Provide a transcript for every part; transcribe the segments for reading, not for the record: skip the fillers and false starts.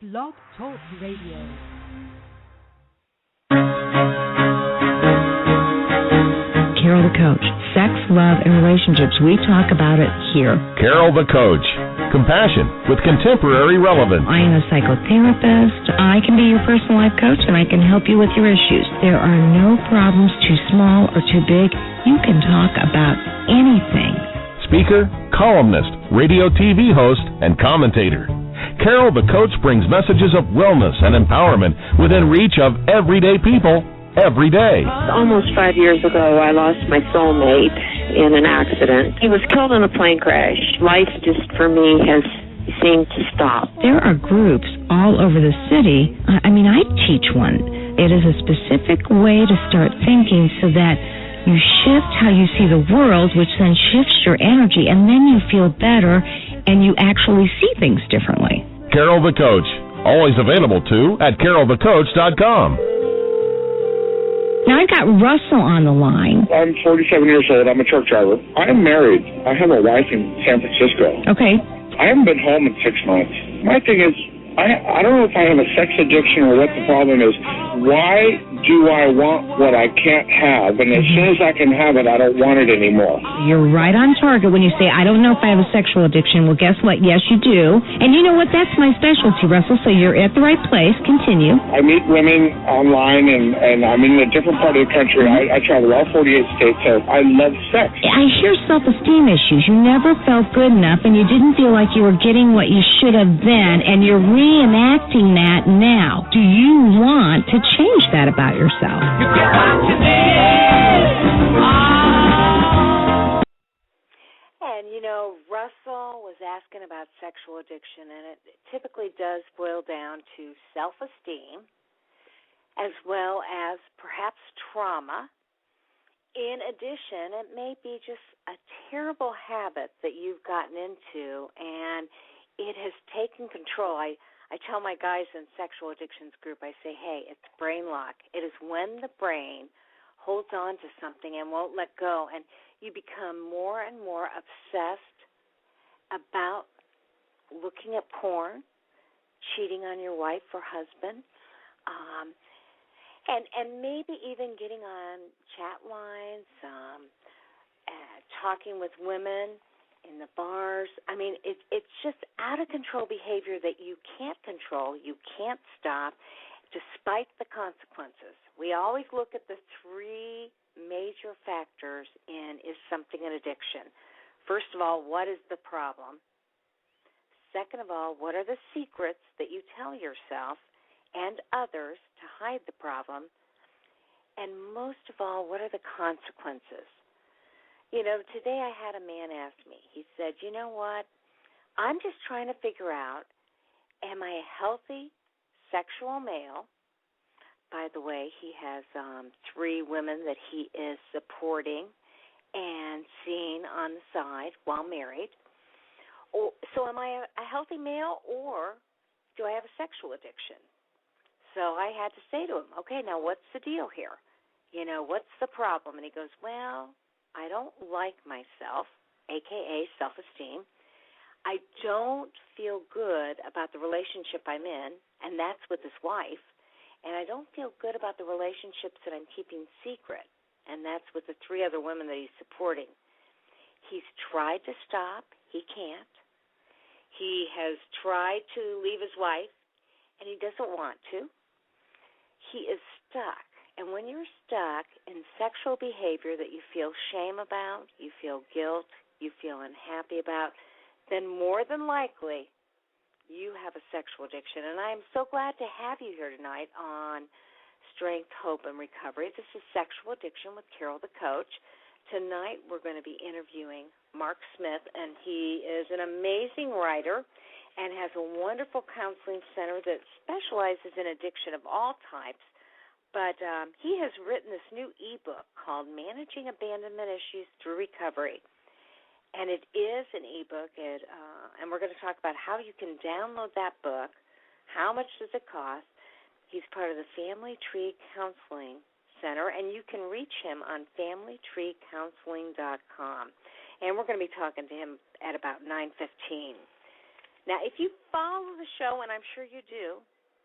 Blog Talk Radio. Carol the Coach. Sex, love, and relationships. We talk about it here. Carol the Coach. Compassion with contemporary relevance. I am a psychotherapist. I can be your personal life coach, and I can help you with your issues. There are no problems too small or too big. You can talk about anything. Speaker, columnist, radio TV host, and commentator. Carol the Coach brings messages of wellness and empowerment within reach of everyday people every day. Almost 5 years ago, I lost my soulmate in an accident. He was killed in a plane crash. Life just, for me, has seemed to stop. There are groups all over the city. I teach one. It is a specific way to start thinking so that you shift how you see the world, which then shifts your energy, and then you feel better and you actually see things differently. Carol the Coach, always available too at carolthecoach.com. Now I've got Russell on the line. I'm 47 years old. I'm a truck driver. I am married. I have a wife in San Francisco. Okay. I haven't been home in 6 months. My thing is, I don't know if I have a sex addiction or what the problem is. Why do I want what I can't have? And as soon as I can have it, I don't want it anymore. You're right on target when you say, I don't know if I have a sexual addiction. Well, guess what? Yes, you do. And you know what? That's my specialty, Russell, so you're at the right place. Continue. I meet women online, and I'm in a different part of the country. I travel all 48 states, so I love sex. I hear self-esteem issues. You never felt good enough, and you didn't feel like you were getting what you should have been, and you're reenacting that now. Do you want to change that about yourself? You get what you need. Oh. And, Russell was asking about sexual addiction, and it typically does boil down to self-esteem as well as perhaps trauma. In addition, it may be just a terrible habit that you've gotten into, and it has taken control. I tell my guys in sexual addictions group, I say, hey, it's brain lock. It is when the brain holds on to something and won't let go, and you become more and more obsessed about looking at porn, cheating on your wife or husband, and maybe even getting on chat lines, talking with women in the bars. It's just out-of-control behavior that you can't control, you can't stop, despite the consequences. We always look at the three major factors in is something an addiction. First of all, what is the problem? Second of all, what are the secrets that you tell yourself and others to hide the problem? And most of all, what are the consequences? Today I had a man ask me, he said, you know what, I'm just trying to figure out, am I a healthy sexual male? By the way, he has 3 women that he is supporting and seeing on the side while married. So am I a healthy male, or do I have a sexual addiction? So I had to say to him, okay, now what's the deal here? What's the problem? And he goes, well, I don't like myself, a.k.a. self-esteem. I don't feel good about the relationship I'm in, and that's with his wife. And I don't feel good about the relationships that I'm keeping secret, and that's with the 3 other women that he's supporting. He's tried to stop. He can't. He has tried to leave his wife, and he doesn't want to. He is stuck. And when you're stuck in sexual behavior that you feel shame about, you feel guilt, you feel unhappy about, then more than likely you have a sexual addiction. And I am so glad to have you here tonight on Strength, Hope, and Recovery. This is Sexual Addiction with Carol the Coach. Tonight we're going to be interviewing Mark Smith, and he is an amazing writer and has a wonderful counseling center that specializes in addiction of all types. But he has written this new ebook called Managing Abandonment Issues Through Recovery. And it is an ebook, and we're going to talk about how you can download that book, how much does it cost. He's part of the Family Tree Counseling Center, and you can reach him on familytreecounseling.com. And we're going to be talking to him at about 9:15. Now, if you follow the show, and I'm sure you do,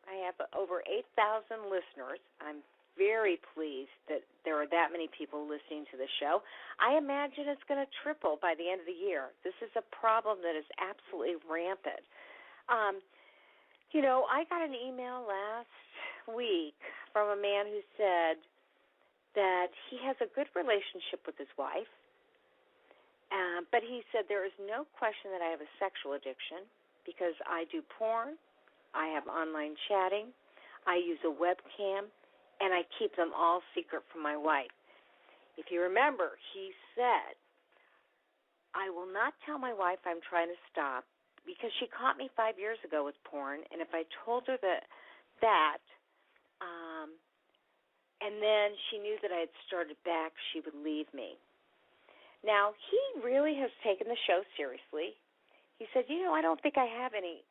I have over 8,000 listeners. I'm very pleased that there are that many people listening to the show. I imagine it's going to triple by the end of the year. This is a problem that is absolutely rampant. I got an email last week from a man who said that he has a good relationship with his wife, but he said there is no question that I have a sexual addiction because I do porn, I have online chatting, I use a webcam, and I keep them all secret from my wife. If you remember, he said, I will not tell my wife I'm trying to stop because she caught me 5 years ago with porn, and if I told her that and then she knew that I had started back, she would leave me. Now, he really has taken the show seriously. He said, I don't think I have any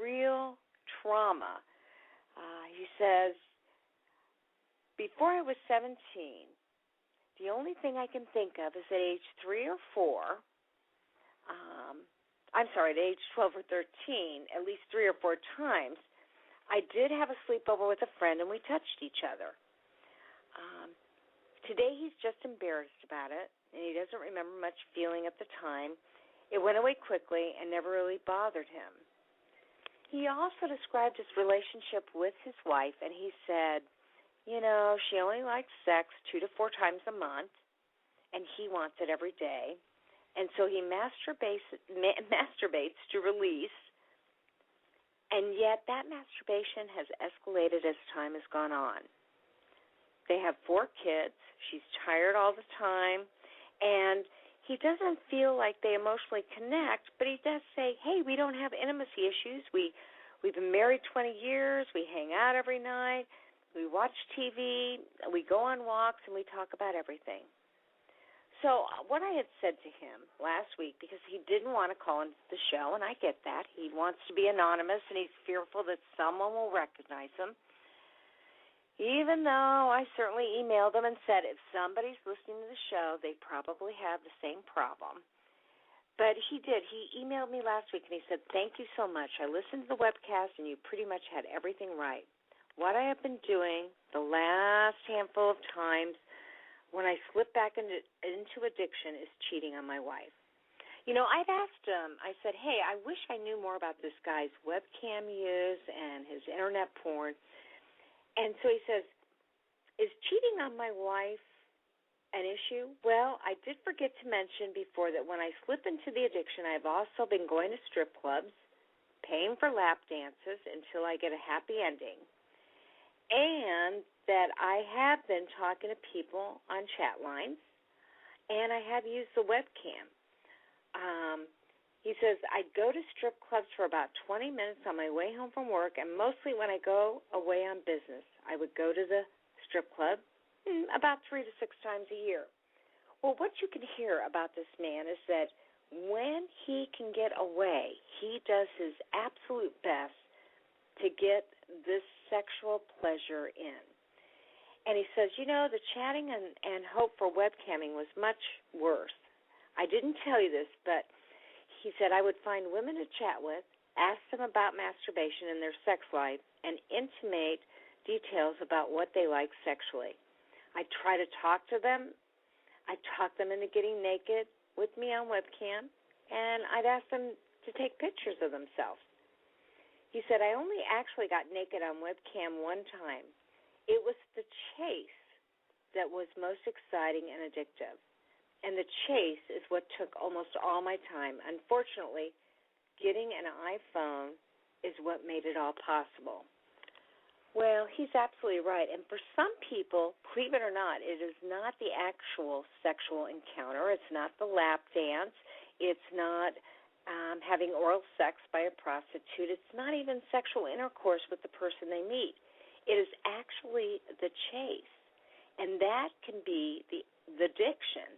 real trauma. He says, before I was 17, the only thing I can think of is at age 3 or 4, at age 12 or 13, at least 3 or 4 times, I did have a sleepover with a friend and we touched each other. Today he's just embarrassed about it, and he doesn't remember much feeling at the time. It went away quickly and never really bothered him. He also described his relationship with his wife, and he said, she only likes sex 2 to 4 times a month, and he wants it every day. And so he masturbates to release, and yet that masturbation has escalated as time has gone on. They have 4 kids. She's tired all the time, and he doesn't feel like they emotionally connect, but he does say, hey, we don't have intimacy issues. We've been married 20 years. We hang out every night. We watch TV. We go on walks, and we talk about everything. So what I had said to him last week, because he didn't want to call into the show, and I get that. He wants to be anonymous, and he's fearful that someone will recognize him. Even though I certainly emailed him and said if somebody's listening to the show, they probably have the same problem. But he did. He emailed me last week, and he said, thank you so much. I listened to the webcast, and you pretty much had everything right. What I have been doing the last handful of times when I slip back into addiction is cheating on my wife. I'd asked him, I said, hey, I wish I knew more about this guy's webcam use and his internet porn. And so he says, is cheating on my wife an issue? Well, I did forget to mention before that when I slip into the addiction, I've also been going to strip clubs, paying for lap dances until I get a happy ending, and that I have been talking to people on chat lines, and I have used the webcam. He says, I go to strip clubs for about 20 minutes on my way home from work, and mostly when I go away on business. I would go to the strip club about 3 to 6 times a year. Well, what you can hear about this man is that when he can get away, he does his absolute best to get this sexual pleasure in. And he says, the chatting and hope for webcamming was much worse. I didn't tell you this, but he said I would find women to chat with, ask them about masturbation and their sex life, and intimate details about what they like sexually. I'd try to talk to them. I'd talk them into getting naked with me on webcam, and I'd ask them to take pictures of themselves. He said, I only actually got naked on webcam one time. It was the chase that was most exciting and addictive. And the chase is what took almost all my time. Unfortunately, getting an iPhone is what made it all possible. Well, he's absolutely right. And for some people, believe it or not, it is not the actual sexual encounter. It's not the lap dance. It's not having oral sex by a prostitute. It's not even sexual intercourse with the person they meet. It is actually the chase. And that can be the addiction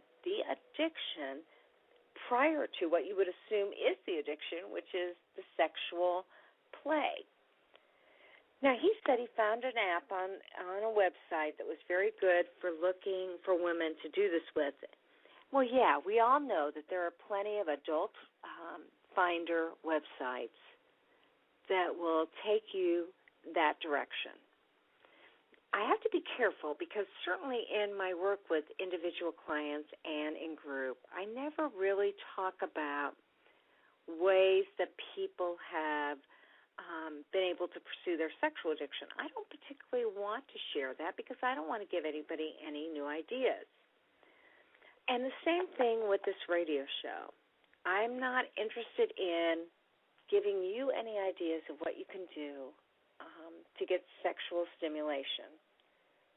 prior to what you would assume is the addiction, which is the sexual play. Now, he said he found an app on a website that was very good for looking for women to do this with. Well, yeah, we all know that there are plenty of adult finder websites that will take you that direction. I have to be careful because certainly in my work with individual clients and in group, I never really talk about ways that people have been able to pursue their sexual addiction. I don't particularly want to share that because I don't want to give anybody any new ideas. And the same thing with this radio show. I'm not interested in giving you any ideas of what you can do to get sexual stimulation.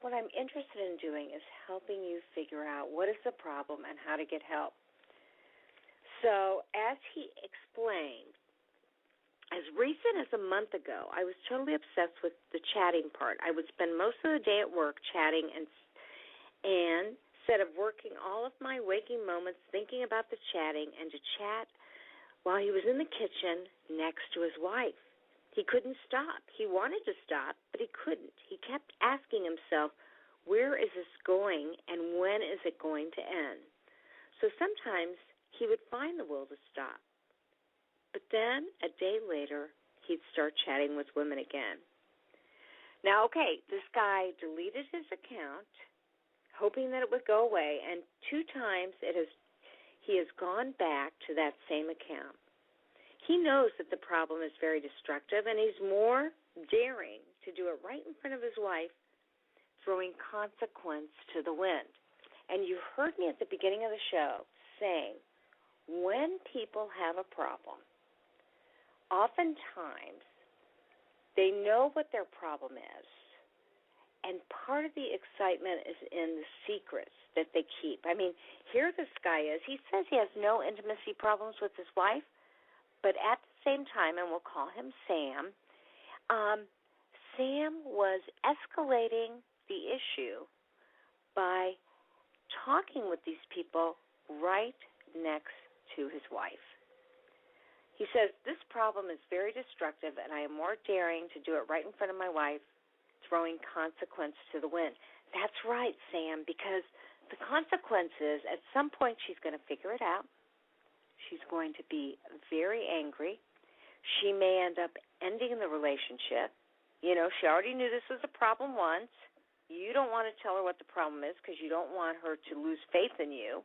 What I'm interested in doing is helping you figure out what is the problem and how to get help. So as he explained, as recent as a month ago, I was totally obsessed with the chatting part. I would spend most of the day at work chatting and instead of working all of my waking moments thinking about the chatting and to chat while he was in the kitchen next to his wife. He couldn't stop. He wanted to stop, but he couldn't. He kept asking himself, where is this going and when is it going to end? So sometimes he would find the will to stop. But then, a day later, he'd start chatting with women again. Now, okay, this guy deleted his account, hoping that it would go away, and 2 times he has gone back to that same account. He knows that the problem is very destructive, and he's more daring to do it right in front of his wife, throwing consequence to the wind. And you heard me at the beginning of the show saying, when people have a problem, oftentimes they know what their problem is, and part of the excitement is in the secrets that they keep. I mean, here this guy is. He says he has no intimacy problems with his wife, but at the same time, and we'll call him Sam, Sam was escalating the issue by talking with these people right next to his wife. He says, this problem is very destructive, and I am more daring to do it right in front of my wife, throwing consequence to the wind. That's right, Sam, because the consequences, at some point she's going to figure it out. She's going to be very angry. She may end up ending the relationship. You know, she already knew this was a problem once. You don't want to tell her what the problem is because you don't want her to lose faith in you.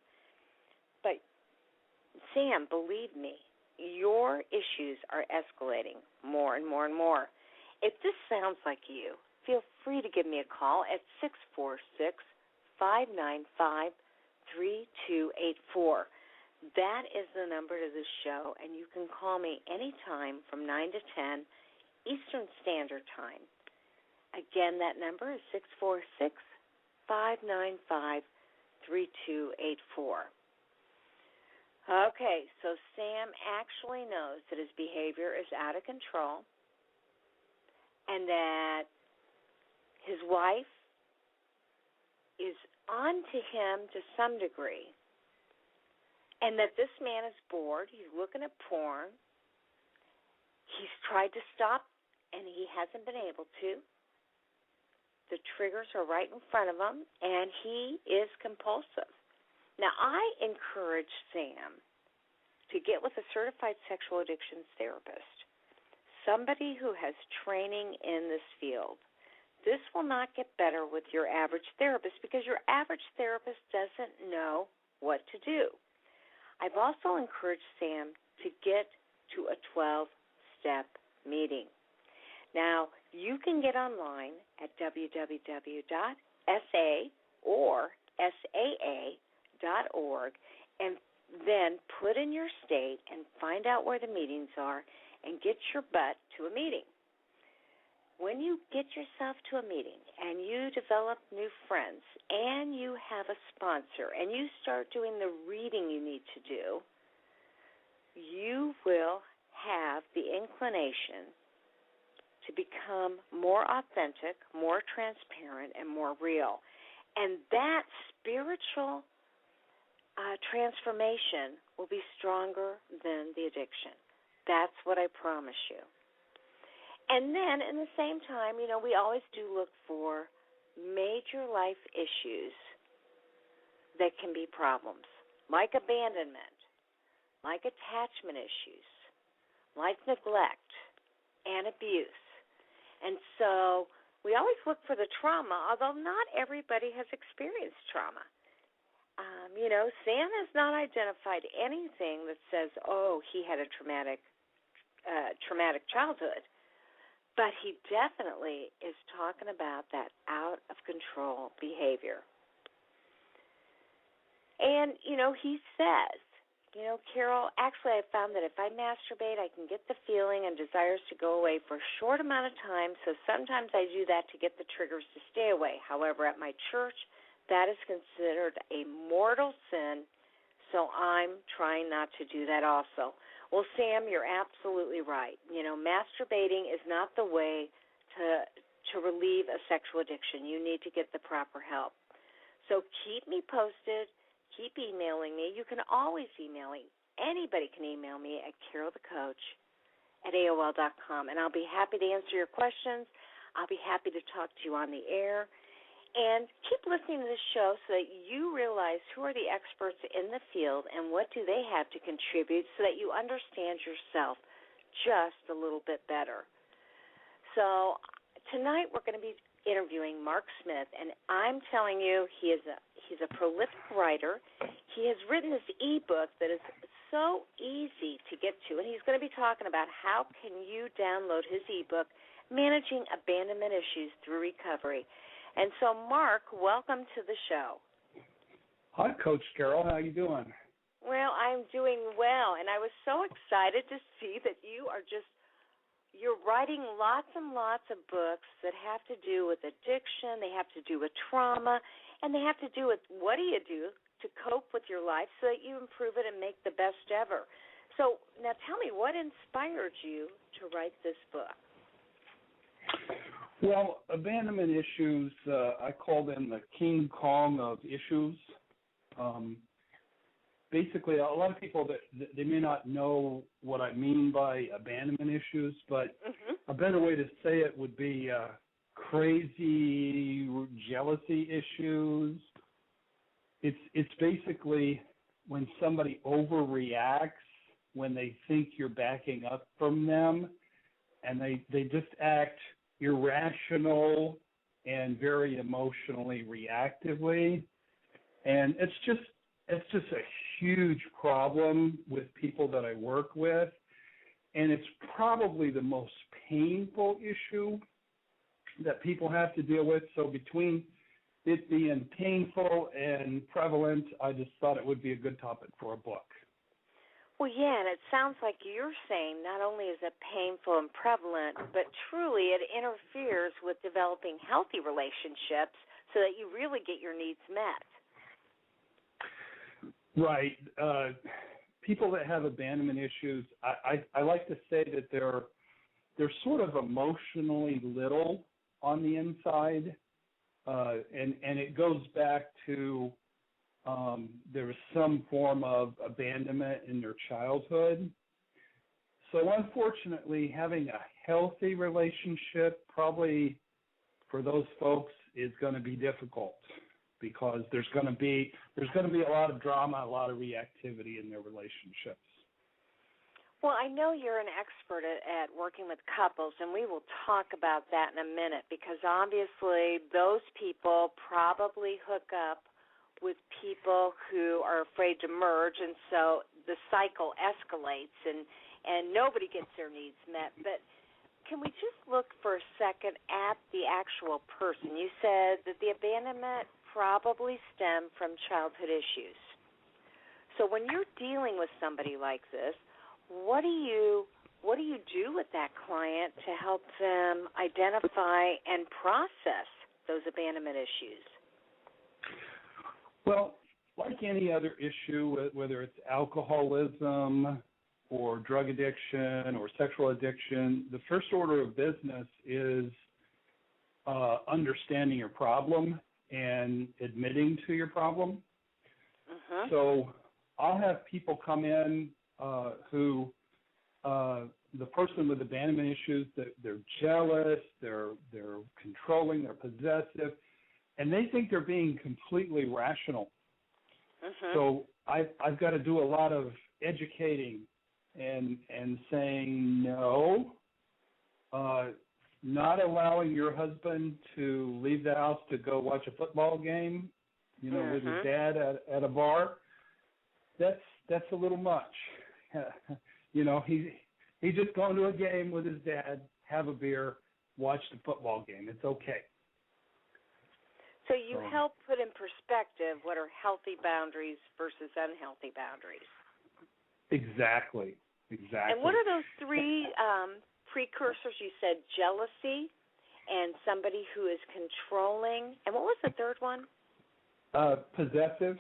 But, Sam, believe me, your issues are escalating more and more and more. If this sounds like you, feel free to give me a call at 646-595-3284. That is the number to this show, and you can call me anytime from 9 to 10 Eastern Standard Time. Again, that number is 646-595-3284. Okay, so Sam actually knows that his behavior is out of control and that his wife is on to him to some degree, and that this man is bored. He's looking at porn. He's tried to stop, and he hasn't been able to. The triggers are right in front of him, and he is compulsive. Now, I encourage Sam to get with a certified sexual addictions therapist, somebody who has training in this field. This will not get better with your average therapist because your average therapist doesn't know what to do. I've also encouraged Sam to get to a 12-step meeting. Now, you can get online at www.saa.org and then put in your state and find out where the meetings are and get your butt to a meeting. When you get yourself to a meeting and you develop new friends and you have a sponsor and you start doing the reading you need to do, you will have the inclination to become more authentic, more transparent, and more real. And that spiritual transformation will be stronger than the addiction. That's what I promise you. And then, in the same time, you know, we always do look for major life issues that can be problems, like abandonment, like attachment issues, like neglect and abuse. And so we always look for the trauma, although not everybody has experienced trauma. Sam has not identified anything that says, oh, he had a traumatic childhood. But he definitely is talking about that out-of-control behavior. And, he says, Carol, actually I found that if I masturbate, I can get the feeling and desires to go away for a short amount of time, so sometimes I do that to get the triggers to stay away. However, at my church, that is considered a mortal sin, so I'm trying not to do that also. Well, Sam, you're absolutely right. Masturbating is not the way to relieve a sexual addiction. You need to get the proper help. So keep me posted. Keep emailing me. You can always email me. Anybody can email me at carolthecoach@AOL.com, and I'll be happy to answer your questions. I'll be happy to talk to you on the air. And keep listening to this show so that you realize who are the experts in the field and what do they have to contribute so that you understand yourself just a little bit better. So tonight we're going to be interviewing Mark Smith, and I'm telling you, he's a prolific writer. He has written this ebook that is so easy to get to, and he's going to be talking about how can you download his ebook, Managing Abandonment Issues Through Recovery. And so, Mark, welcome to the show. Hi, Coach Carol. How you doing? Well, I'm doing well, and I was so excited to see that you're writing lots and lots of books that have to do with addiction, they have to do with trauma, and they have to do with what do you do to cope with your life so that you improve it and make the best ever. So now tell me, what inspired you to write this book? Well, abandonment issues, I call them the King Kong of issues. Basically, a lot of people, they may not know what I mean by abandonment issues, but a better way to say it would be crazy jealousy issues. It's basically when somebody overreacts when they think you're backing up from them, and they just act irrational and very emotionally reactively. And it's just a huge problem with people that I work with, and it's probably the most painful issue that people have to deal with. So between it being painful and prevalent, I just thought it would be a good topic for a book. Well, yeah, and it sounds like you're saying not only is it painful and prevalent, but truly it interferes with developing healthy relationships so that you really get your needs met. Right. People that have abandonment issues, I like to say that they're sort of emotionally little on the inside, and it goes back to there was some form of abandonment in their childhood. So unfortunately, having a healthy relationship probably for those folks is going to be difficult, because there's going to be a lot of drama, a lot of reactivity in their relationships. Well, I know you're an expert at working with couples, and we will talk about that in a minute, because obviously those people probably hook up with people who are afraid to merge, and so the cycle escalates, and nobody gets their needs met. But can we just look for a second at the actual person? You said that the abandonment probably stem from childhood issues. So when you're dealing with somebody like this, what do you do with that client to help them identify and process those abandonment issues? Well, like any other issue, whether it's alcoholism or drug addiction or sexual addiction, the first order of business is understanding your problem and admitting to your problem. So I'll have people come in who the person with abandonment issues, they're jealous, they're controlling, they're possessive, and they think they're being completely rational. So I've got to do a lot of educating and saying no, not allowing your husband to leave the house to go watch a football game, with his dad at a bar. That's a little much. He's just going to a game with his dad, have a beer, watch the football game. It's okay. So you help put in perspective what are healthy boundaries versus unhealthy boundaries. Exactly. And what are those three precursors? You said jealousy and somebody who is controlling. And what was the third one? Possessive.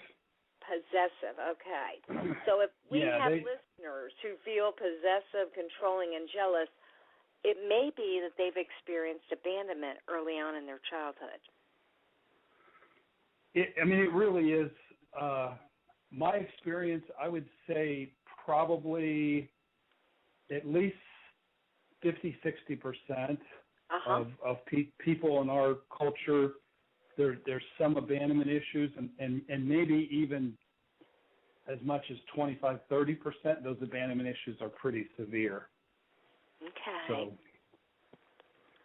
Possessive, okay. So if we have listeners who feel possessive, controlling, and jealous, it may be that they've experienced abandonment early on in their childhood. It really is. My experience, I would say probably at least 50-60% of people in our culture, there's some abandonment issues, and maybe even as much as 25-30%, those abandonment issues are pretty severe. Okay. So,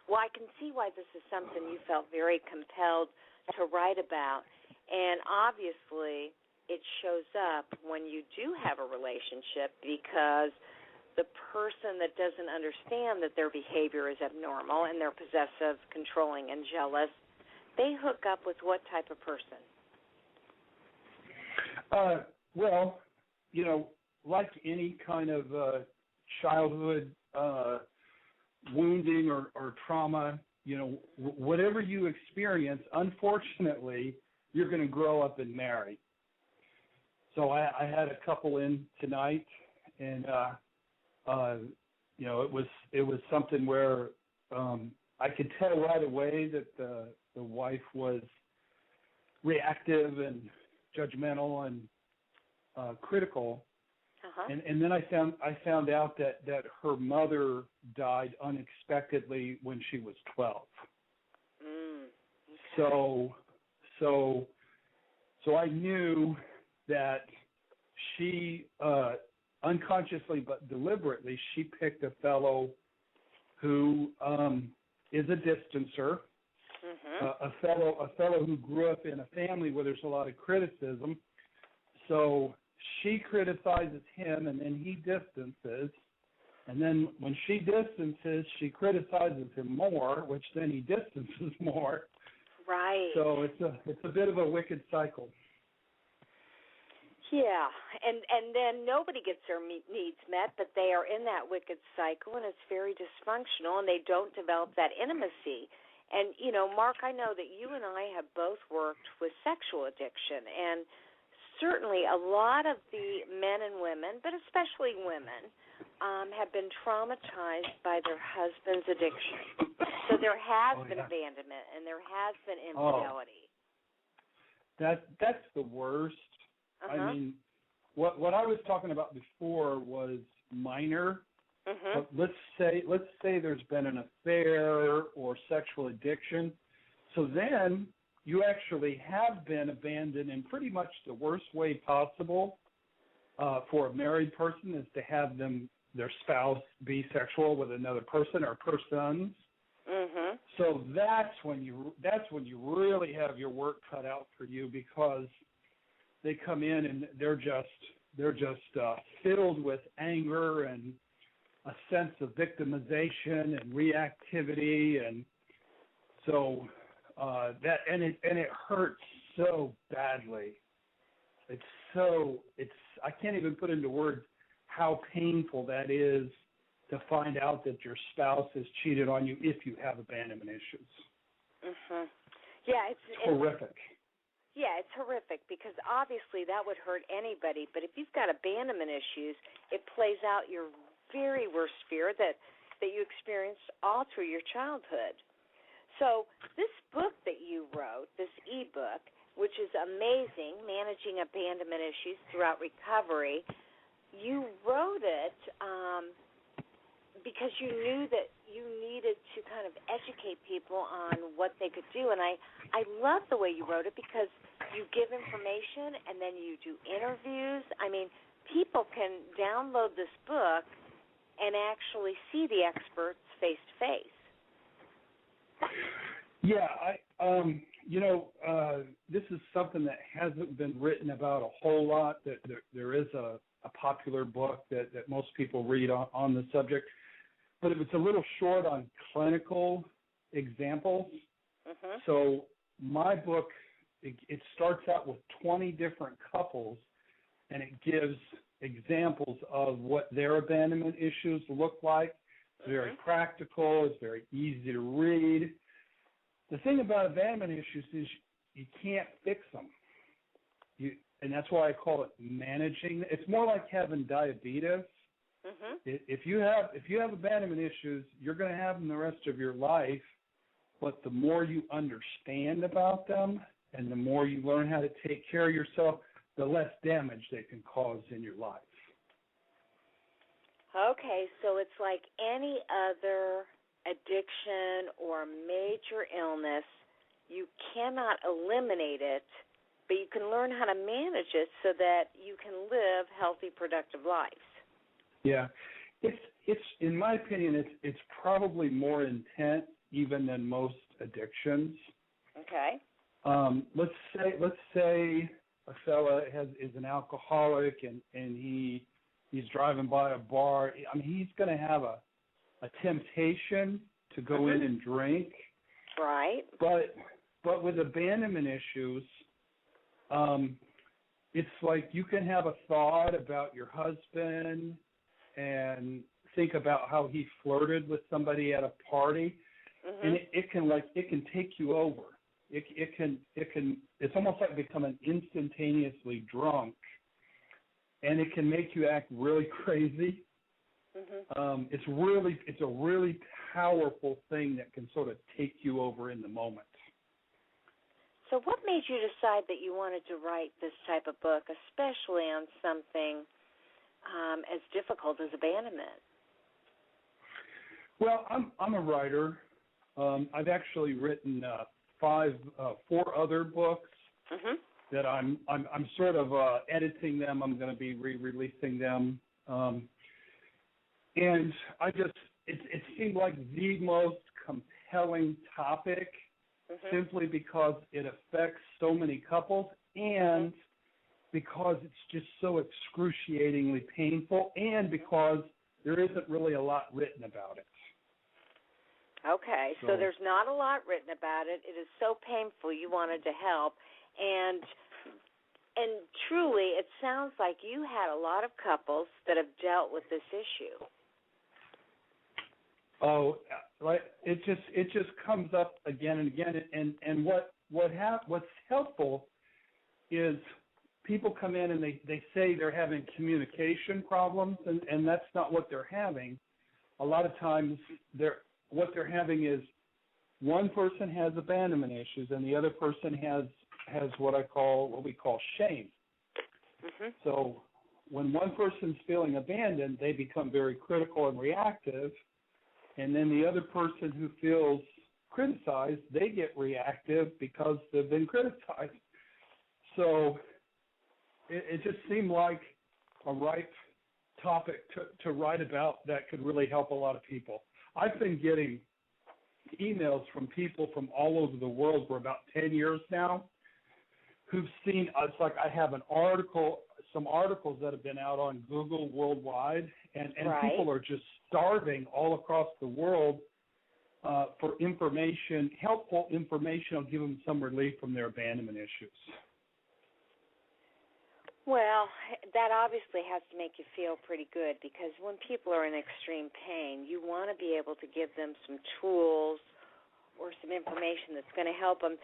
well, I can see why this is something you felt very compelled to write about, and obviously it shows up when you do have a relationship, because the person that doesn't understand that their behavior is abnormal and they're possessive, controlling, and jealous, they hook up with what type of person? Well, like any kind of childhood wounding or trauma, whatever you experience, unfortunately, you're going to grow up and marry. So I had a couple in tonight, and it was something where I could tell right away that the wife was reactive and judgmental and critical. And then I found out that her mother died unexpectedly when she was 12. Okay. So I knew that she unconsciously but deliberately, she picked a fellow who is a distancer, a fellow who grew up in a family where there's a lot of criticism. So she criticizes him, and then he distances. And then when she distances, she criticizes him more, which then he distances more. Right. So it's a bit of a wicked cycle. Yeah, and then nobody gets their needs met, but they are in that wicked cycle, and it's very dysfunctional, and they don't develop that intimacy. And, Mark, I know that you and I have both worked with sexual addiction, and certainly a lot of the men and women, but especially women, have been traumatized by their husband's addiction. So there has been abandonment, and there has been infidelity. That's the worst. I mean, what I was talking about before was minor. But let's say there's been an affair or sexual addiction. So then you actually have been abandoned in pretty much the worst way possible for a married person, is to have their spouse be sexual with another person or persons. So that's when you really have your work cut out for you, because they come in and they're just filled with anger and a sense of victimization and reactivity, and so it hurts so badly. I can't even put into words how painful that is to find out that your spouse has cheated on you if you have abandonment issues. Yeah, it's horrific. Yeah, it's horrific, because obviously that would hurt anybody. But if you've got abandonment issues, it plays out your very worst fear that you experienced all through your childhood. So this book that you wrote, this e-book, which is amazing, Managing Abandonment Issues Throughout Recovery, you wrote it because you knew that you needed to kind of educate people on what they could do. And I love the way you wrote it, because you give information and then you do interviews. I mean, people can download this book and actually see the experts face to face. Yeah, this is something that hasn't been written about a whole lot. That there is a popular book that most people read on the subject, but it was a little short on clinical examples. Mm-hmm. So my book, it starts out with 20 different couples, and it gives examples of what their abandonment issues look like. It's very practical. It's very easy to read. The thing about abandonment issues is you can't fix them. And that's why I call it managing. It's more like having diabetes. Mm-hmm. If you have abandonment issues, you're going to have them the rest of your life. But the more you understand about them and the more you learn how to take care of yourself, the less damage they can cause in your life. Okay, so it's like any other addiction or major illness. You cannot eliminate it, but you can learn how to manage it so that you can live healthy, productive lives. Yeah, it's in my opinion, it's probably more intense even than most addictions. Okay. Let's say a fella is an alcoholic and he's driving by a bar. I mean, he's going to have a temptation to go in and drink. Right. But with abandonment issues, it's like you can have a thought about your husband and think about how he flirted with somebody at a party, and it can take you over. It's almost like becoming instantaneously drunk, and it can make you act really crazy. It's a really powerful thing that can sort of take you over in the moment. So what made you decide that you wanted to write this type of book, especially on something as difficult as abandonment? Well, I'm a writer. I've actually written 4 other books that I'm sort of editing them. I'm going to be re-releasing them. And it seemed like the most compelling topic simply because it affects so many couples and because it's just so excruciatingly painful and because there isn't really a lot written about it. Okay, so there's not a lot written about it. It is so painful you wanted to help. And truly, it sounds like you had a lot of couples that have dealt with this issue. Oh, like it just comes up again and again, and what's helpful is people come in and they say they're having communication problems, and that's not what they're having. A lot of times what they're having is one person has abandonment issues and the other person has what we call shame. So when one person's feeling abandoned, they become very critical and reactive. And then the other person who feels criticized, they get reactive because they've been criticized. So it just seemed like a right topic to write about that could really help a lot of people. I've been getting emails from people from all over the world for about 10 years now who've seen, it's like I have some articles that have been out on Google worldwide, and people are just starving all across the world for information, helpful information will give them some relief from their abandonment issues. Well, that obviously has to make you feel pretty good because when people are in extreme pain, you want to be able to give them some tools or some information that's going to help them.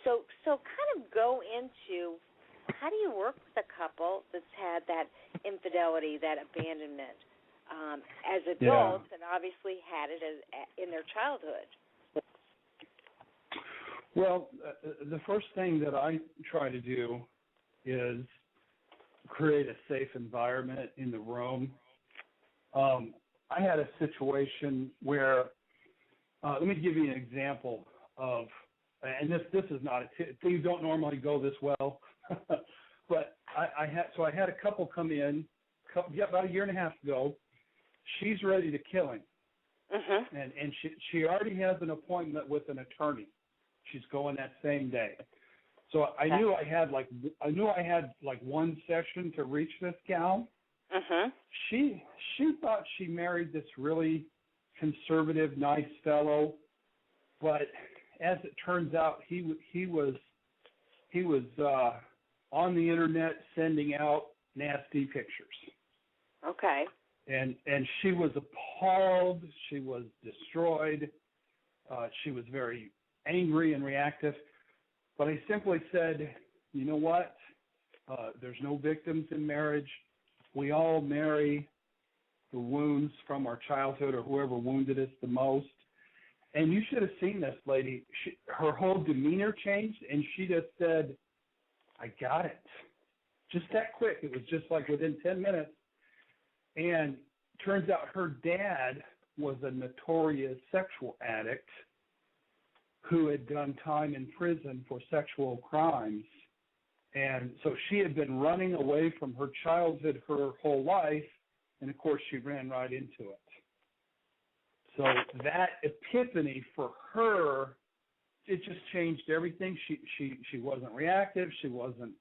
So kind of go into how do you work with a couple that's had that infidelity, that abandonment, as adults and obviously had it in their childhood? Well, the first thing that I try to do is create a safe environment in the room. I had a situation where, let me give you an example of, and this is not, things don't normally go this well. But I had a couple come in about a year and a half ago. She's ready to kill him. And she already has an appointment with an attorney. She's going that same day. So I knew I had like one session to reach this gal. She thought she married this really conservative, nice fellow, but as it turns out, he was on the internet sending out nasty pictures. Okay. And she was appalled. She was destroyed. She was very angry and reactive. But I simply said, you know what? There's no victims in marriage. We all marry the wounds from our childhood or whoever wounded us the most. And you should have seen this lady. Her whole demeanor changed, and she just said, I got it. Just that quick. It was just like within 10 minutes. And turns out her dad was a notorious sexual addict who had done time in prison for sexual crimes. And so she had been running away from her childhood her whole life, and of course she ran right into it. So that epiphany for her, it just changed everything. She wasn't reactive. She wasn't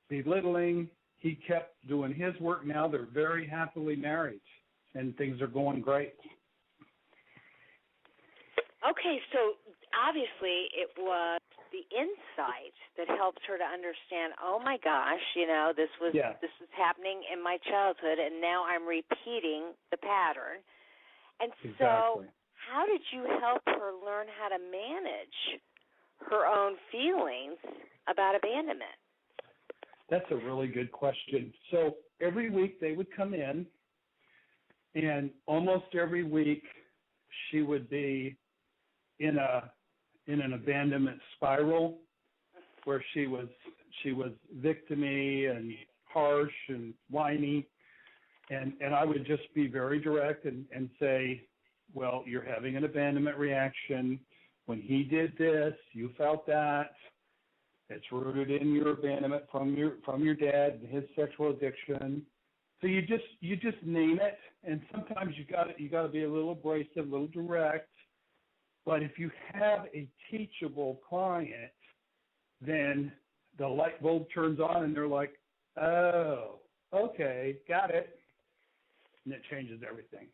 belittling. He kept doing his work. Now they're very happily married, and things are going great. Okay, so obviously it was the insight that helped her to understand, oh my gosh, this is happening in my childhood, and now I'm repeating the pattern. And so how did you help her learn how to manage her own feelings about abandonment? That's a really good question. So every week they would come in, and almost every week she would be in an abandonment spiral where she was victim-y and harsh and whiny, and I would just be very direct and say, well, you're having an abandonment reaction. When he did this, you felt that. It's rooted in your abandonment from your dad and his sexual addiction. So you just name it, and sometimes you got to be a little abrasive, a little direct. But if you have a teachable client, then the light bulb turns on, and they're like, "Oh, okay, got it," and it changes everything.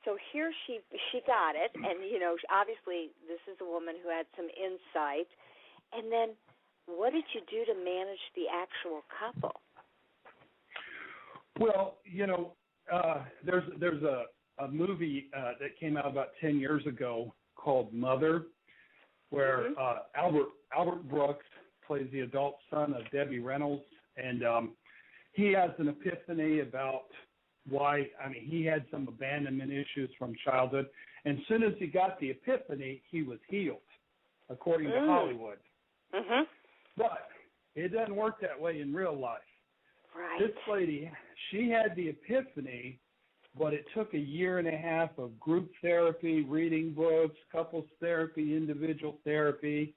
So here she got it, and obviously this is a woman who had some insight. And then, what did you do to manage the actual couple? Well, there's a movie that came out about 10 years ago called Mother, where Albert Brooks plays the adult son of Debbie Reynolds, and he has an epiphany about why. He had some abandonment issues from childhood, and as soon as he got the epiphany, he was healed, according to Hollywood. But it doesn't work that way in real life. Right. This lady, she had the epiphany, but it took a year and a half of group therapy, reading books, couples therapy, individual therapy,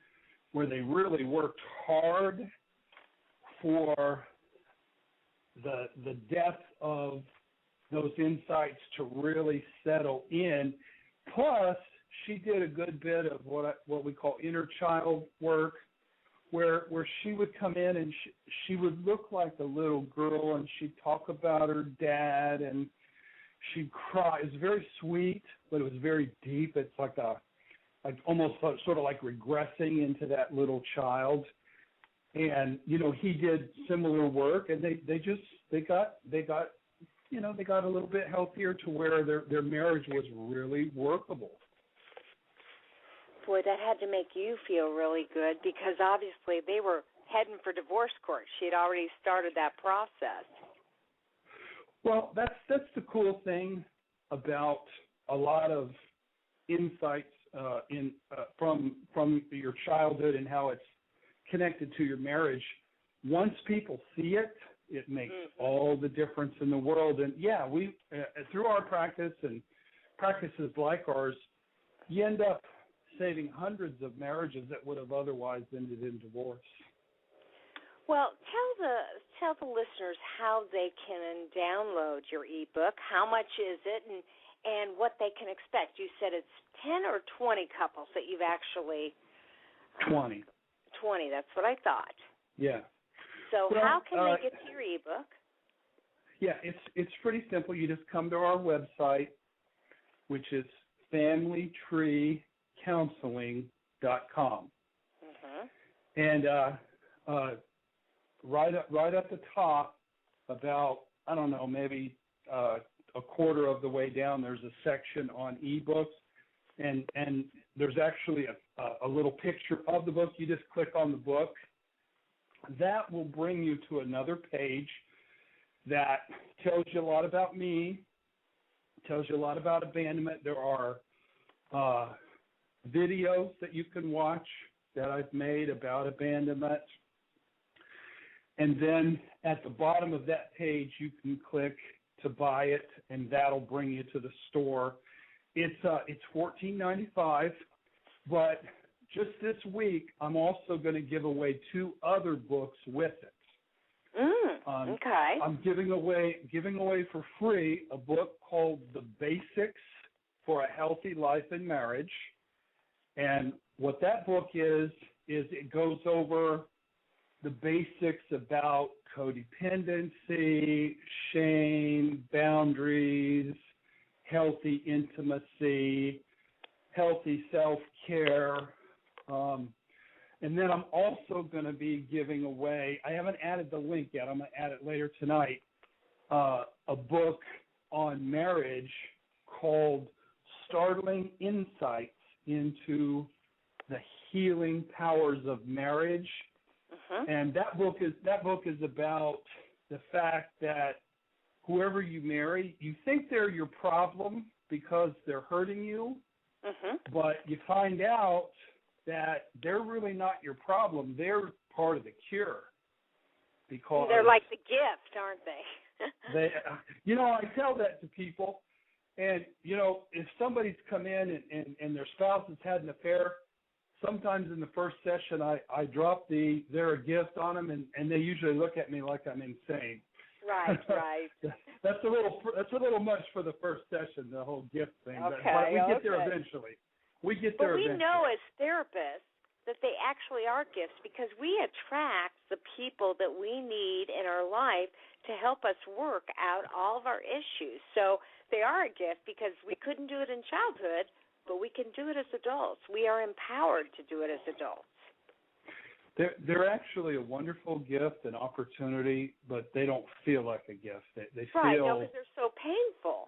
where they really worked hard for the depth of those insights to really settle in. Plus, she did a good bit of what we call inner child work, where she would come in and she would look like a little girl, and she'd talk about her dad, and she'd cry. It was very sweet, but it was very deep. It's like almost sort of like regressing into that little child. And he did similar work, and they got a little bit healthier to where their marriage was really workable. Boy, that had to make you feel really good, because obviously they were heading for divorce court. She had already started that process. Well, that's the cool thing about a lot of insights from your childhood and how it's connected to your marriage. Once people see it, it makes all the difference in the world. And yeah, we through our practice and practices like ours, you end up saving hundreds of marriages that would have otherwise ended in divorce. Well, tell the listeners how they can download your ebook. How much is it, and what they can expect? You said it's 10 or 20 couples that you've actually 20. 20. That's what I thought. Yeah. So how can they get to your ebook? Yeah, it's pretty simple. You just come to our website, which is familytreecounseling.com. And right at the top, about, I don't know, maybe a quarter of the way down, there's a section on ebooks, and there's actually a little picture of the book. You just click on the book. That will bring you to another page that tells you a lot about me, tells you a lot about abandonment. There are videos that you can watch that I've made about abandonment. And then at the bottom of that page, you can click to buy it, and that'll bring you to the store. It's $14.95, but just this week, I'm also going to give away 2 other books with it. Okay. I'm giving away for free a book called The Basics for a Healthy Life in Marriage. And what that book is it goes over the basics about codependency, shame, boundaries, healthy intimacy, healthy self-care. And then I'm also going to be giving away, I haven't added the link yet, I'm going to add it later tonight, a book on marriage called Startling Insights into the Healing Powers of Marriage. And that book is about the fact that whoever you marry, you think they're your problem because they're hurting you, but you find out that they're really not your problem. They're part of the cure. Because they're like the gift, aren't they? I tell that to people, and, if somebody's come in and their spouse has had an affair, sometimes in the first session I drop they're a gift on them, and they usually look at me like I'm insane. Right. That's a little much for the first session, the whole gift thing. Okay, but we get there eventually. We know as therapists that they actually are gifts because we attract the people that we need in our life to help us work out all of our issues. So they are a gift because we couldn't do it in childhood, but we can do it as adults. We are empowered to do it as adults. They're actually a wonderful gift, an opportunity, but they don't feel like a gift. They feel right, because they're so painful.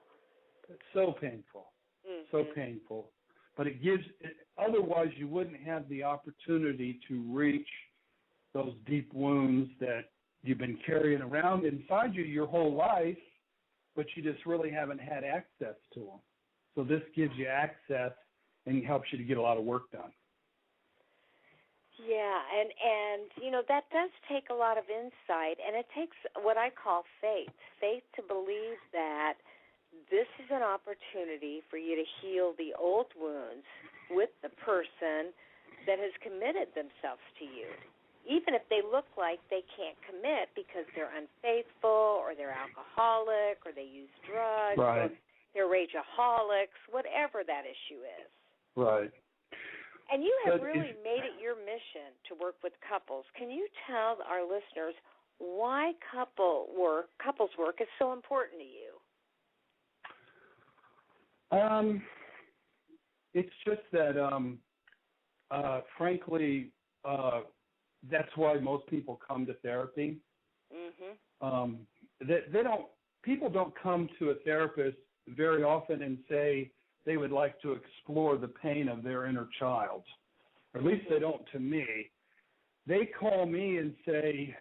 It's so painful, so painful. But otherwise you wouldn't have the opportunity to reach those deep wounds that you've been carrying around inside you your whole life, but you just really haven't had access to them. So this gives you access and helps you to get a lot of work done. Yeah, and that does take a lot of insight, and it takes what I call faith to believe that this is an opportunity for you to heal the old wounds with the person that has committed themselves to you. Even if they look like they can't commit because they're unfaithful or they're alcoholic or they use drugs or they're rageaholics, whatever that issue is. Right. And you have really made it your mission to work with couples. Can you tell our listeners why couples work is so important to you? It's just that, frankly, that's why most people come to therapy. People don't come to a therapist very often and say they would like to explore the pain of their inner child. Or at least they don't to me. They call me and say,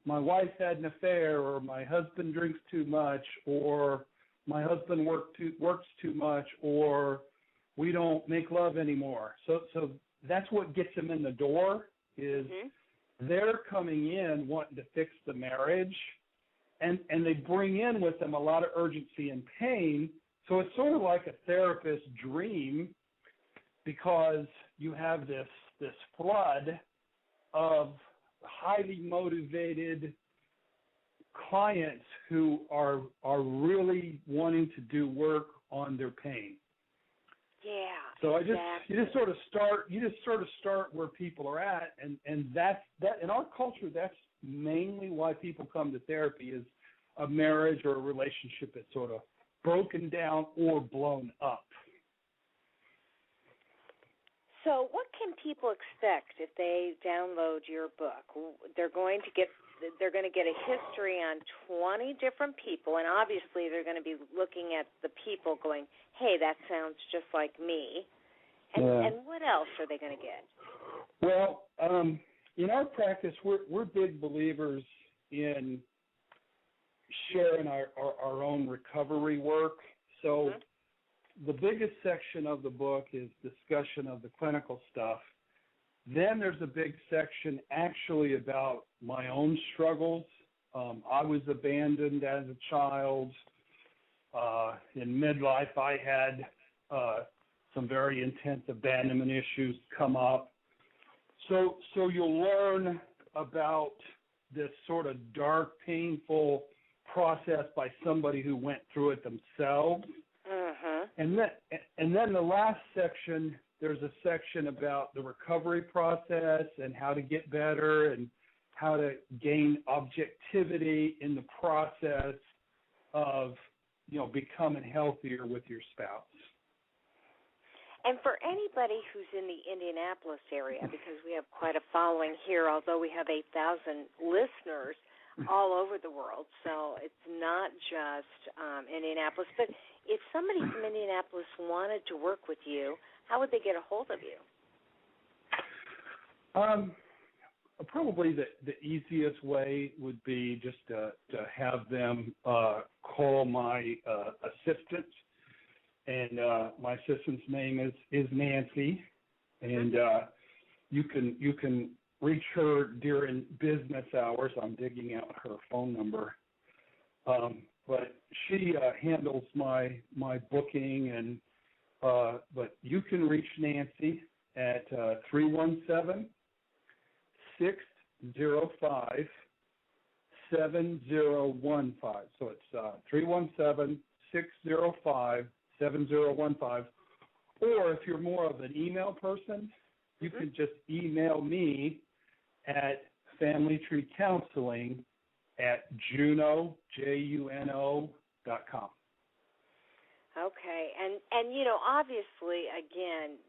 my wife had an affair, or my husband drinks too much, or my husband works too much, or we don't make love anymore. So that's what gets them in the door is they're coming in wanting to fix the marriage, and they bring in with them a lot of urgency and pain. So it's sort of like a therapist's dream because you have this flood of highly motivated clients who are really wanting to do work on their pain. Yeah. So exactly. you just sort of start where people are at, and that in our culture, that's mainly why people come to therapy, is a marriage or a relationship that's sort of broken down or blown up. So what can people expect if they download your book? They're going to get a history on 20 different people, and obviously they're going to be looking at the people going, hey, that sounds just like me. And what else are they going to get? Well, in our practice, we're big believers in sharing our own recovery work. So the biggest section of the book is discussion of the clinical stuff. Then there's a big section actually about my own struggles. I was abandoned as a child. In midlife, I had some very intense abandonment issues come up. So you'll learn about this sort of dark, painful process by somebody who went through it themselves. And then the last section, there's a section about the recovery process and how to get better and how to gain objectivity in the process of, becoming healthier with your spouse. And for anybody who's in the Indianapolis area, because we have quite a following here, although we have 8,000 listeners all over the world, so it's not just Indianapolis. But if somebody from Indianapolis wanted to work with you, how would they get a hold of you? Probably the easiest way would be just to have them call my assistant. And my assistant's name is Nancy, and you can reach her during business hours. I'm digging out her phone number, but she handles my booking, and but you can reach Nancy at 317-605-7015. So it's 317-605-7015, or if you're more of an email person, you can just email me at familytreecounseling@juno.com. Okay, and obviously, again,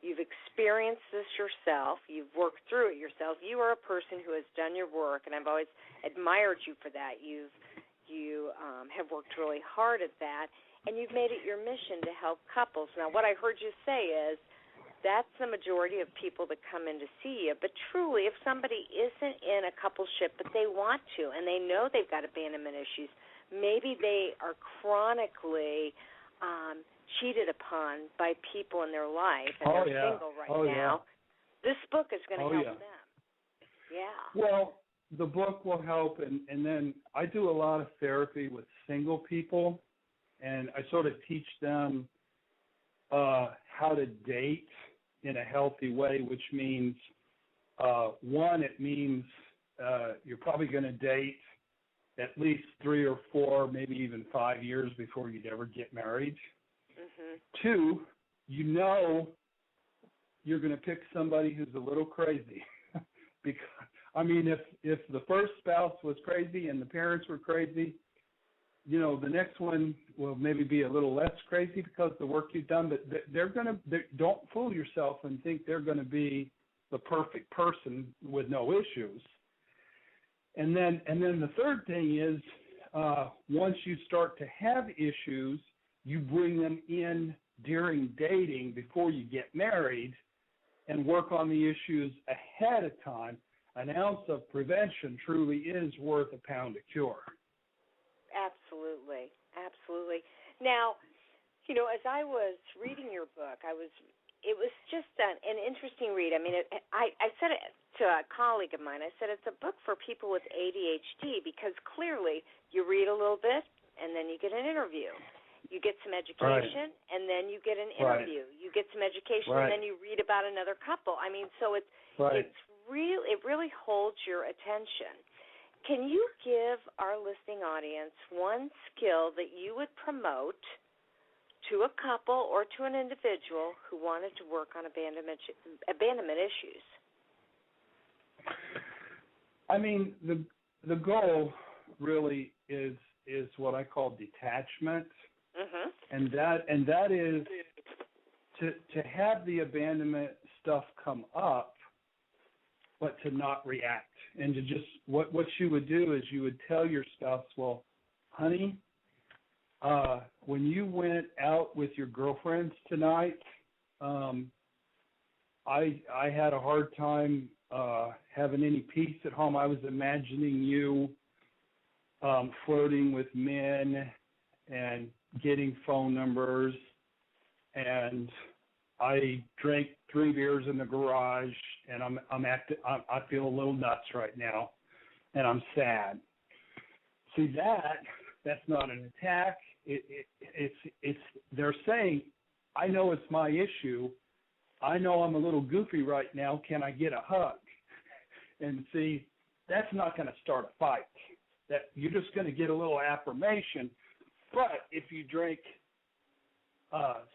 you've experienced this yourself. You've worked through it yourself. You are a person who has done your work, and I've always admired you for that. You have worked really hard at that, and you've made it your mission to help couples. Now, what I heard you say is that's the majority of people that come in to see you, but truly, if somebody isn't in a coupleship but they want to and they know they've got abandonment issues, maybe they are chronically cheated upon by people in their life and they're single now, this book is going to help them. Yeah. Well, the book will help, and then I do a lot of therapy with single people, and I sort of teach them how to date in a healthy way, which means, one, it means you're probably going to date at least 3 or 4, maybe even 5 years before you'd ever get married. Mm-hmm. 2, you're going to pick somebody who's a little crazy. Because, if the first spouse was crazy and the parents were crazy, the next one will maybe be a little less crazy because of the work you've done, but don't fool yourself and think they're going to be the perfect person with no issues. And then the third thing is, once you start to have issues, you bring them in during dating before you get married and work on the issues ahead of time. An ounce of prevention truly is worth a pound of cure. Absolutely. Now, as I was reading your book, it was just an interesting read. I said it to a colleague of mine. I said it's a book for people with ADHD because clearly you read a little bit and then you get an interview. You get some education, and then you get an interview. You get some education, and then you read about another couple. So it's really holds your attention. Can you give our listening audience one skill that you would promote to a couple or to an individual who wanted to work on abandonment issues? I mean, the goal really is what I call detachment, and that is to have the abandonment stuff come up, but to not react, and to just what you would do is you would tell your spouse, well, honey, when you went out with your girlfriends tonight, I had a hard time having any peace at home. I was imagining you flirting with men and getting phone numbers, and I drank 3 beers in the garage, and I feel a little nuts right now, and I'm sad. See, that's not an attack. It's they're saying, I know it's my issue. I know I'm a little goofy right now. Can I get a hug? And see, that's not going to start a fight. That you're just going to get a little affirmation. But if you drink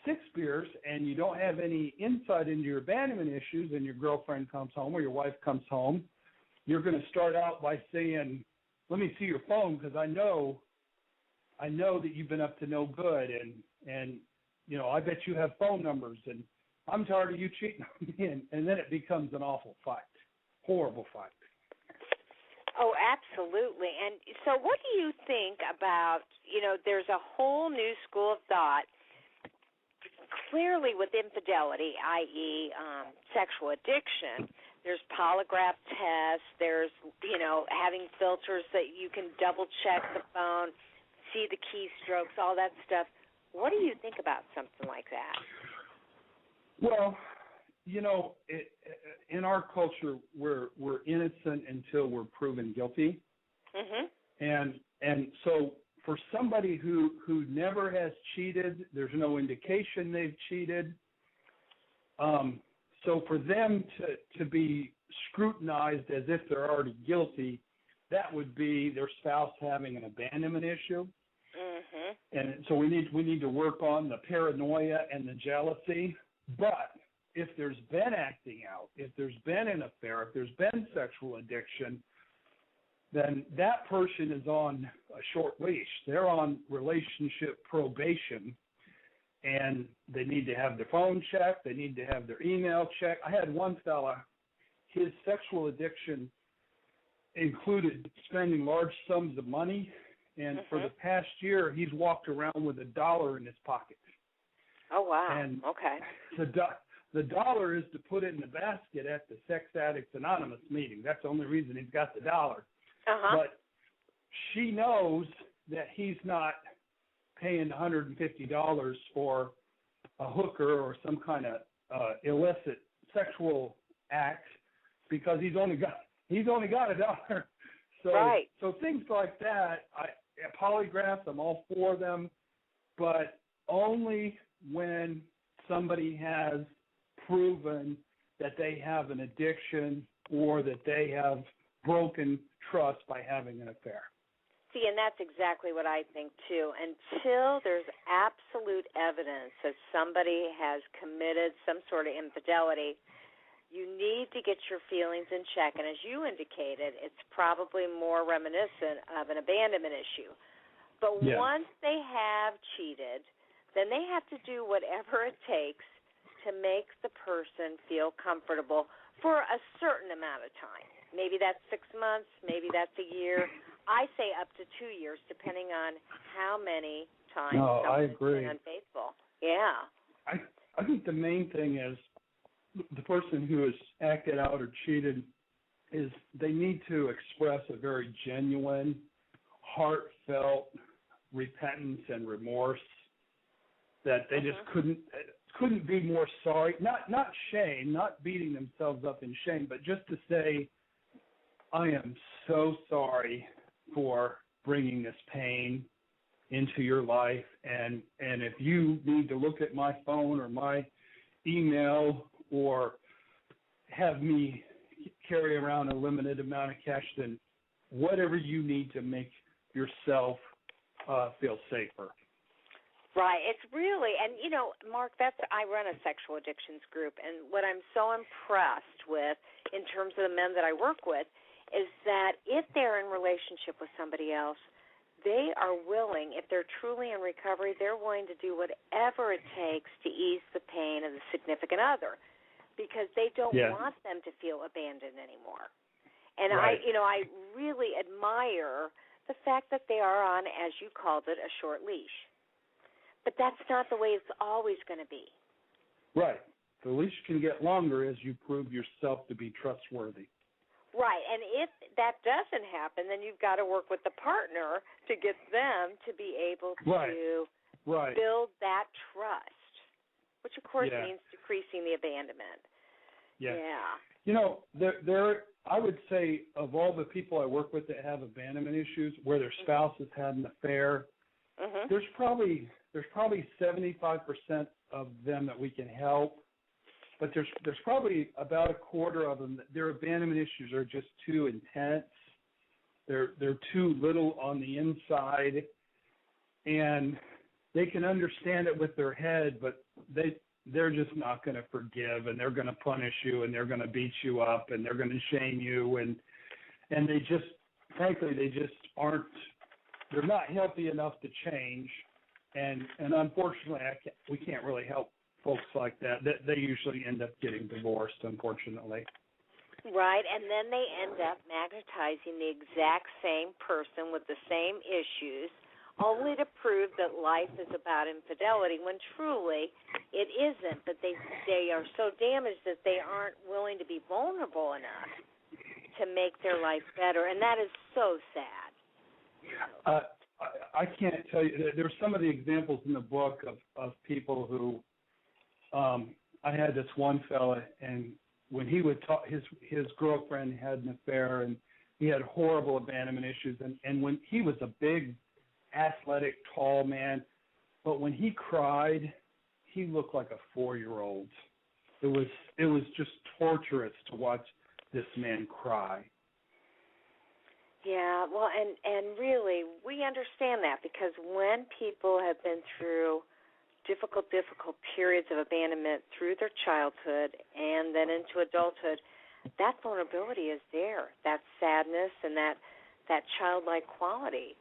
6 beers and you don't have any insight into your abandonment issues, and your girlfriend comes home or your wife comes home, you're going to start out by saying, "Let me see your phone, because I know that you've been up to no good, and you know, I bet you have phone numbers, and I'm tired of you cheating on me," and then it becomes an awful fight, horrible fight. Oh, absolutely. And so what do you think about, there's a whole new school of thought, clearly with infidelity, i.e. Sexual addiction. There's polygraph tests. There's, having filters that you can double-check the phone, see the keystrokes, all that stuff. What do you think about something like that? Well, in our culture, we're innocent until we're proven guilty. Mm-hmm. And so for somebody who never has cheated, there's no indication they've cheated. So for them to be scrutinized as if they're already guilty, that would be their spouse having an abandonment issue. Mm-hmm. And so we need to work on the paranoia and the jealousy. But if there's been acting out, if there's been an affair, if there's been sexual addiction, then that person is on a short leash. They're on relationship probation, and they need to have their phone checked. They need to have their email checked. I had one fella, his sexual addiction included spending large sums of money, and for the past year, he's walked around with $1 in his pocket. Oh, wow. And okay. The $1 is to put it in the basket at the Sex Addicts Anonymous meeting. That's the only reason he's got the $1. Uh-huh. But she knows that he's not paying $150 for a hooker or some kind of illicit sexual act, because he's only got $1. So, right. So things like that, polygraphs, I'm all for them, but only when somebody has proven that they have an addiction or that they have broken trust by having an affair. See, and that's exactly what I think, too. Until there's absolute evidence that somebody has committed some sort of infidelity, you need to get your feelings in check. And as you indicated, it's probably more reminiscent of an abandonment issue. But once they have cheated, then they have to do whatever it takes to make the person feel comfortable for a certain amount of time. Maybe that's 6 months, maybe that's a year. I say up to 2 years, depending on how many times someone's been unfaithful. Yeah. I think the main thing is the person who has acted out or cheated is they need to express a very genuine, heartfelt repentance and remorse, that they just couldn't be more sorry. Not shame, not beating themselves up in shame, but just to say, I am so sorry for bringing this pain into your life, and if you need to look at my phone or my email or have me carry around a limited amount of cash, then whatever you need to make yourself feel safer. Right. It's really, and Mark, I run a sexual addictions group, and what I'm so impressed with in terms of the men that I work with is that if they're in relationship with somebody else, they are willing, if they're truly in recovery, they're willing to do whatever it takes to ease the pain of the significant other because they don't want them to feel abandoned anymore. And right. I really admire the fact that they are on, as you called it, a short leash. But that's not the way it's always going to be. Right. The leash can get longer as you prove yourself to be trustworthy. Right. And if that doesn't happen, then you've got to work with the partner to get them to be able to build that trust, which, of course, means decreasing the abandonment. There. I would say of all the people I work with that have abandonment issues, where their spouse has had an affair, there's probably 75% of them that we can help, but there's probably about a quarter of them that their abandonment issues are just too intense. They're too little on the inside, and they can understand it with their head, but they're just not going to forgive, and they're going to punish you, and they're going to beat you up, and they're going to shame you, and they just, frankly, they just aren't. They're not healthy enough to change, and unfortunately, we can't really help folks like that. They usually end up getting divorced, unfortunately. Right, and then they end up magnetizing the exact same person with the same issues, only to prove that life is about infidelity, when truly it isn't, but they are so damaged that they aren't willing to be vulnerable enough to make their life better, and that is so sad. I can't tell you. There's some of the examples in the book of people who I had this one fella, and when he would talk, his girlfriend had an affair, and he had horrible abandonment issues, and when he was a big, athletic, tall man, but when he cried, he looked like a 4-year-old. It was just torturous to watch this man cry. Yeah, well, and really, we understand that because when people have been through difficult periods of abandonment through their childhood and then into adulthood, that vulnerability is there, that sadness and that childlike quality.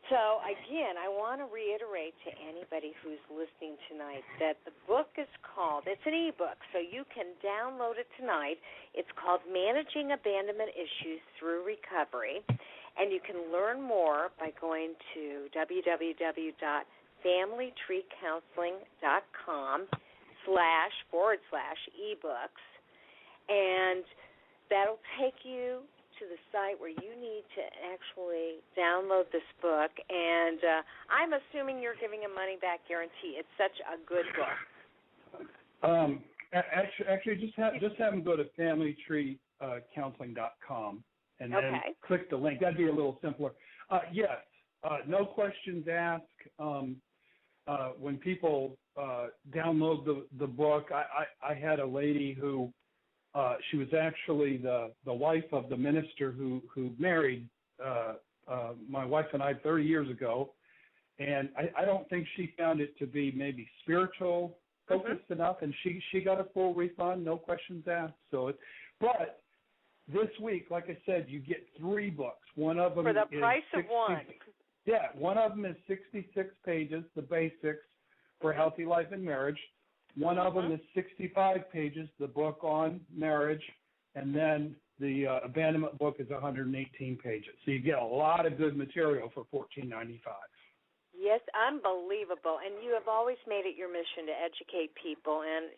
So, again, I want to reiterate to anybody who's listening tonight that the book is called, it's an e-book, so you can download it tonight. It's called Managing Abandonment Issues Through Recovery, and you can learn more by going to www.familytreecounseling.com//ebooks, and that'll take you to the site where you need to actually download this book, and I'm assuming you're giving a money-back guarantee. It's such a good book. Actually, just have them go to familytreecounseling.com and then click the link. That'd be a little simpler. Yes, no questions asked. When people download the book, I had a lady who. She was actually the wife of the minister who married my wife and I 30 years ago, and I don't think she found it to be maybe spiritual focused enough, and she got a full refund, no questions asked. But this week, like I said, you get 3 books. One of them for the price of one. Yeah, one of them is 66 pages, the basics for healthy life and marriage. One of them is 65 pages, the book on marriage, and then the abandonment book is 118 pages. So you get a lot of good material for $14.95. Yes, unbelievable. And you have always made it your mission to educate people. And,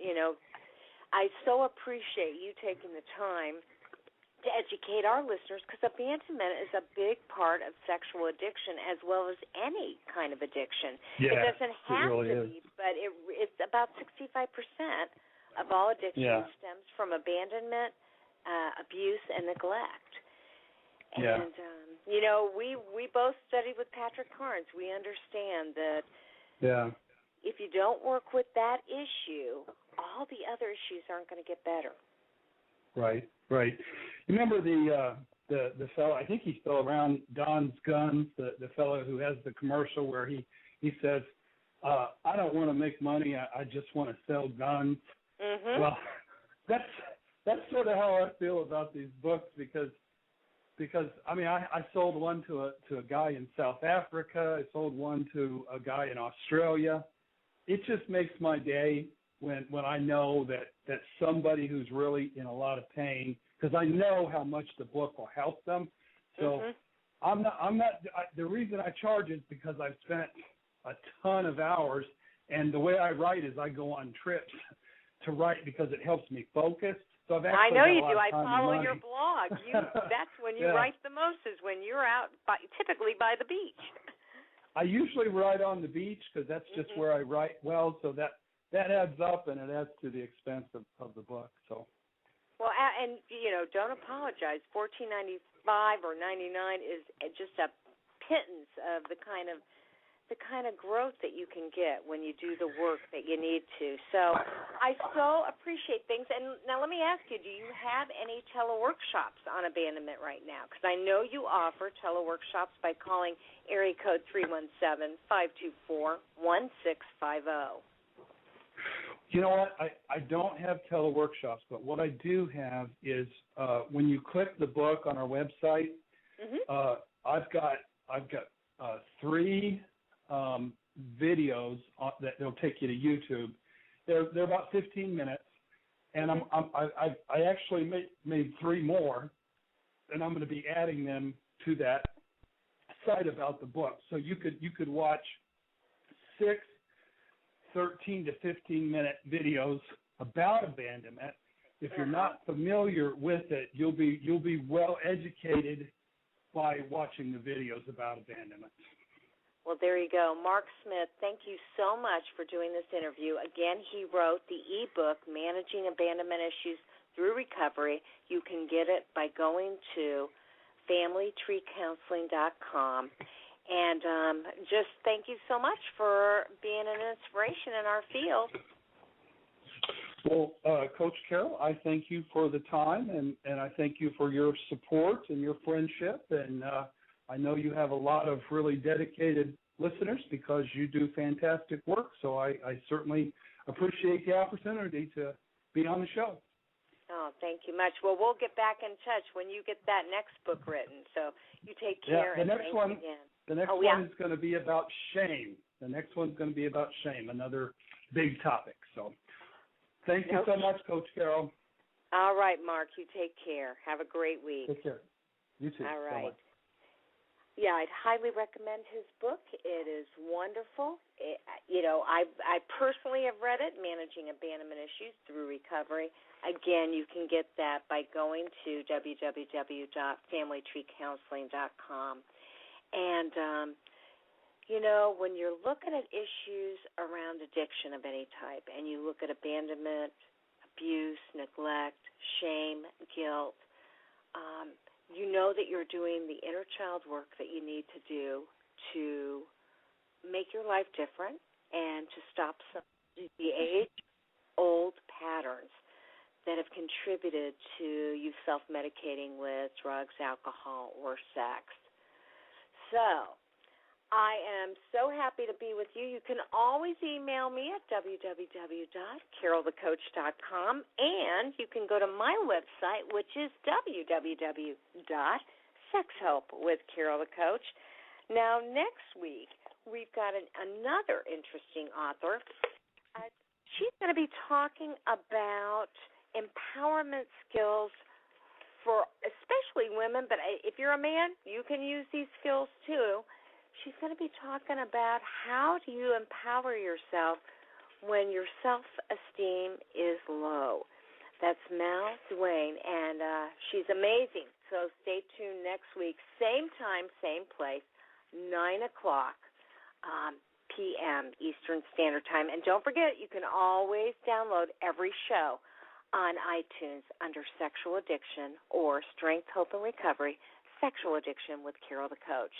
I so appreciate you taking the time to educate our listeners, because abandonment is a big part of sexual addiction as well as any kind of addiction. Yeah, it doesn't have to be, but it's about 65% of all addiction stems from abandonment, abuse, and neglect. And, we both studied with Patrick Carnes. We understand that if you don't work with that issue, all the other issues aren't going to get better. Right. You remember the fellow? I think he's still around. Don's Guns, the fellow who has the commercial where he says, "I don't want to make money. I just want to sell guns." Mm-hmm. Well, that's sort of how I feel about these books because I mean I sold one to a guy in South Africa. I sold one to a guy in Australia. It just makes my day when I know that somebody who's really in a lot of pain, because I know how much the book will help them. So I'm not the reason I charge is because I've spent a ton of hours, and the way I write is I go on trips to write because it helps me focus. So I've actually I know got you a lot do. of I time follow and money. your blog. That's when you Yeah. write the most, is when you're out, typically by the beach. I usually write on the beach because that's just where I write well. So that adds up, and it adds to the expense of the book. So. Well, and don't apologize. $14.95 or $99 is just a pittance of the kind of growth that you can get when you do the work that you need to. So I so appreciate things. And now let me ask you, do you have any teleworkshops on abandonment right now? Because I know you offer teleworkshops by calling area code 317-524-1650. You know what? I don't have teleworkshops, but what I do have is when you click the book on our website, I've got 3 videos that they'll take you to YouTube. They're about 15 minutes, and I actually made 3 more, and I'm going to be adding them to that site about the book. So you could watch 6 13 to 15 minute videos about abandonment. If you're not familiar with it, you'll be well educated by watching the videos about abandonment. Well, there you go. Mark Smith, thank you so much for doing this interview. Again, he wrote the ebook, Managing Abandonment Issues Through Recovery. You can get it by going to familytreecounseling.com. And just thank you so much for being an inspiration in our field. Well, Coach Carol, I thank you for the time, and I thank you for your support and your friendship. And I know you have a lot of really dedicated listeners because you do fantastic work. So I certainly appreciate the opportunity to be on the show. Oh, thank you much. Well, we'll get back in touch when you get that next book written. So you take care. Yeah, the next one. Again. The next one is going to be about shame. Another big topic. So thank you so much, Coach Carol. All right, Mark, you take care. Have a great week. Take care. You too. All right. Bye-bye. Yeah, I'd highly recommend his book. It is wonderful. I personally have read it, Managing Abandonment Issues Through Recovery. Again, you can get that by going to www.familytreecounseling.com. And, when you're looking at issues around addiction of any type, and you look at abandonment, abuse, neglect, shame, guilt, you know that you're doing the inner child work that you need to do to make your life different and to stop some of the age-old patterns that have contributed to you self-medicating with drugs, alcohol, or sex. So I am so happy to be with you. You can always email me at www.carolthecoach.com, and you can go to my website, which is www.sexhelpwithcarolthecoach. Now, next week, we've got another interesting author. She's going to be talking about empowerment skills for especially women, but if you're a man, you can use these skills too. She's going to be talking about how do you empower yourself when your self-esteem is low. That's Mal Duane, and she's amazing. So stay tuned next week, same time, same place, 9 o'clock p.m. Eastern Standard Time. And don't forget, you can always download every show on iTunes under Sexual Addiction or Strength, Hope, and Recovery, Sexual Addiction with Carol the Coach.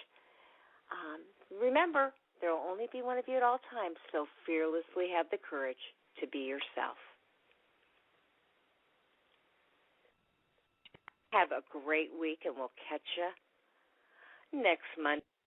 Remember, there will only be one of you at all times, so fearlessly have the courage to be yourself. Have a great week, and we'll catch you next Monday.